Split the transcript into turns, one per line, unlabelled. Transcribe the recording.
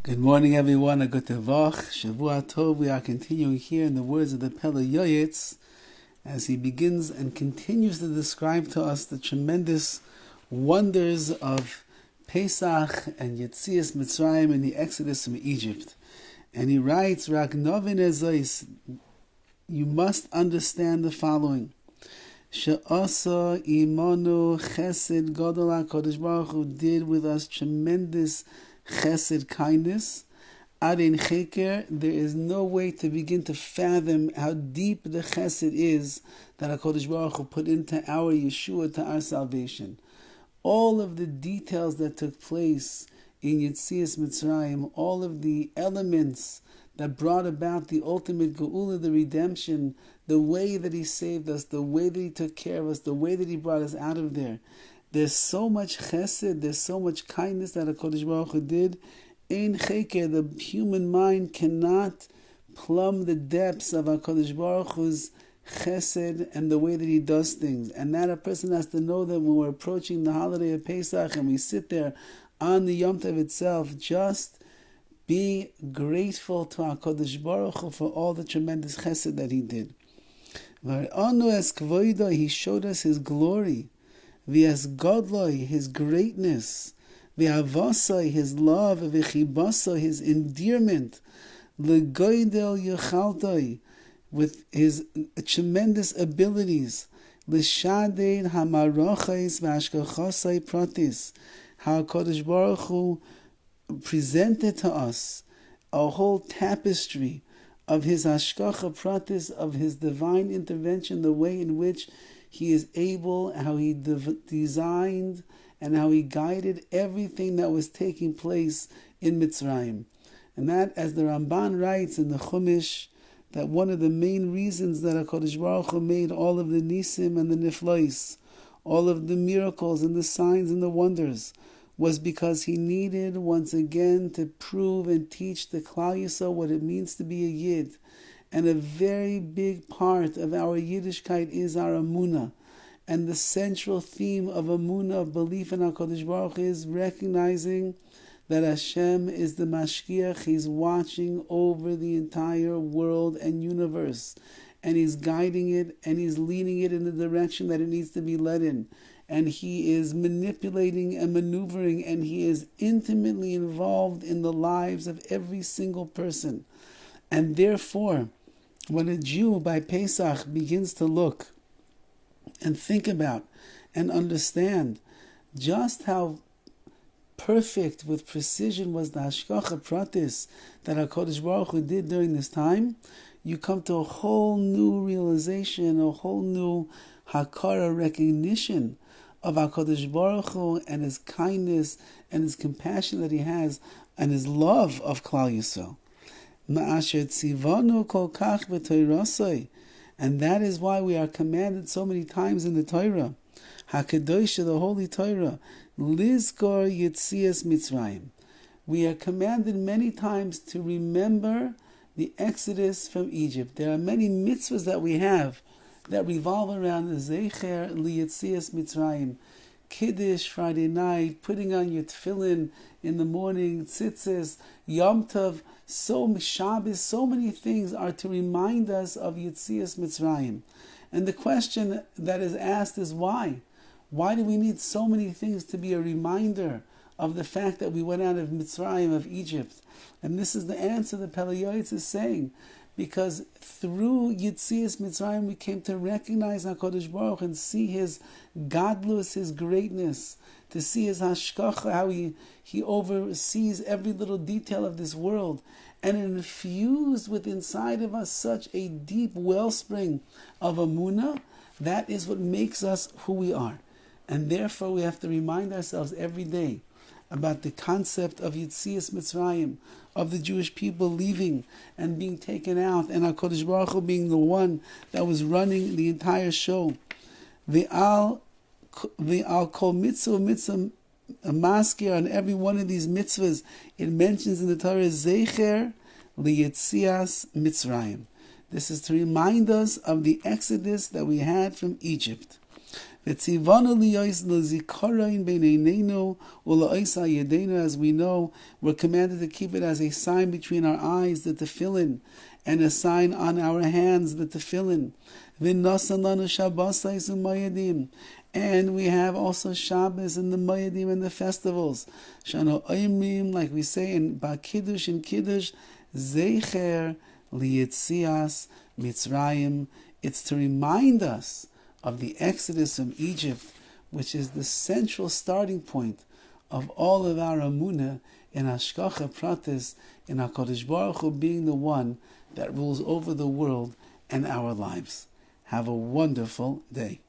Good morning, everyone. A good Tevach. Shavua Tov. We are continuing here in the words of the PELE YOETZ as he begins and continues to describe to us the tremendous wonders of Pesach and Yetzias Mitzrayim and the Exodus from Egypt. And he writes, Rak novin ezois, you must understand the following. She'asa imanu chesed gadol HaKadosh Baruch Hu did with us tremendous chesed, kindness. Arin cheker, there is no way to begin to fathom how deep the chesed is that HaKadosh Baruch Hu put into our Yeshua, to our salvation. All of the details that took place in Yetzias Mitzrayim, all of the elements that brought about the ultimate geula, the redemption, the way that He saved us, the way that He took care of us, the way that He brought us out of there. There's so much chesed, there's so much kindness that HaKadosh Baruch Hu did. Ein cheker, the human mind cannot plumb the depths of HaKadosh Baruch Hu's chesed and the way that He does things. And that a person has to know that when we're approaching the holiday of Pesach and we sit there on the Yom Tov itself, just be grateful to HaKadosh Baruch Hu for all the tremendous chesed that He did. He showed us His glory. V'as godloi, His greatness, v'avasai, His love, v'chibasai, His endearment, l'goydel yechaltoi, with His tremendous abilities, l'shadein hamarachais v'ashkachasai pratis, how HaKadosh Baruch Hu presented to us a whole tapestry of His hashkacha pratis, of His divine intervention, the way in which He is able, how He designed and how He guided everything that was taking place in Mitzrayim. And that, as the Ramban writes in the Chumash, that one of the main reasons that HaKadosh Baruch Hu made all of the nisim and the niflois, all of the miracles and the signs and the wonders, was because He needed once again to prove and teach the Klal Yisrael what it means to be a Yid. And a very big part of our Yiddishkeit is our Emunah. And the central theme of Emunah, of belief in HaKadosh Baruch Hu, is recognizing that Hashem is the Mashgiach. He's watching over the entire world and universe. And He's guiding it and He's leading it in the direction that it needs to be led in. And He is manipulating and maneuvering, and He is intimately involved in the lives of every single person. And therefore, when a Jew by Pesach begins to look and think about and understand just how perfect with precision was the hashkacha pratis that HaKadosh Baruch Hu did during this time, you come to a whole new realization, a whole new hakara, recognition of HaKadosh Baruch Hu and His kindness and His compassion that He has and His love of Klal Yisrael. And that is why we are commanded so many times in the Torah, HaKadosh, the Holy Torah, Lizkor Yetzias Mitzrayim. We are commanded many times to remember the Exodus from Egypt. There are many mitzvahs that we have that revolve around the Zecher Liyetzias Mitzrayim. Kiddush Friday night, putting on your tefillin in the morning, tzitzis, Yom Tov, Shabbos, so many things are to remind us of Yetzias Mitzrayim. And the question that is asked is why? Why do we need so many things to be a reminder of the fact that we went out of Mitzrayim, of Egypt? And this is the answer that PELE YOETZ is saying. Because through Yetzias Mitzrayim we came to recognize HaKadosh Baruch Hu and see His godless, His greatness, to see His hashkacha, how He oversees every little detail of this world, and infused with inside of us such a deep wellspring of Emunah. That is what makes us who we are. And therefore we have to remind ourselves every day about the concept of Yetzias Mitzrayim, of the Jewish people leaving and being taken out, and HaKadosh Baruch Hu being the one that was running the entire show. Ve'al kol mitzvah maskir, on every one of these mitzvahs, it mentions in the Torah, Zecher liyetzias Mitzrayim. This is to remind us of the exodus that we had from Egypt. As we know, we're commanded to keep it as a sign between our eyes, the tefillin, and a sign on our hands, the tefillin. And we have also Shabbos and the Moedim and the festivals. Shano Oimrim, like we say in Kiddush and Kiddush, Zecher Liyetzias Mitzrayim. It's to remind us of the Exodus from Egypt, which is the central starting point of all of our Emunah in Hashgacha Pratis, in HaKadosh Baruch Hu being the one that rules over the world and our lives. Have a wonderful day.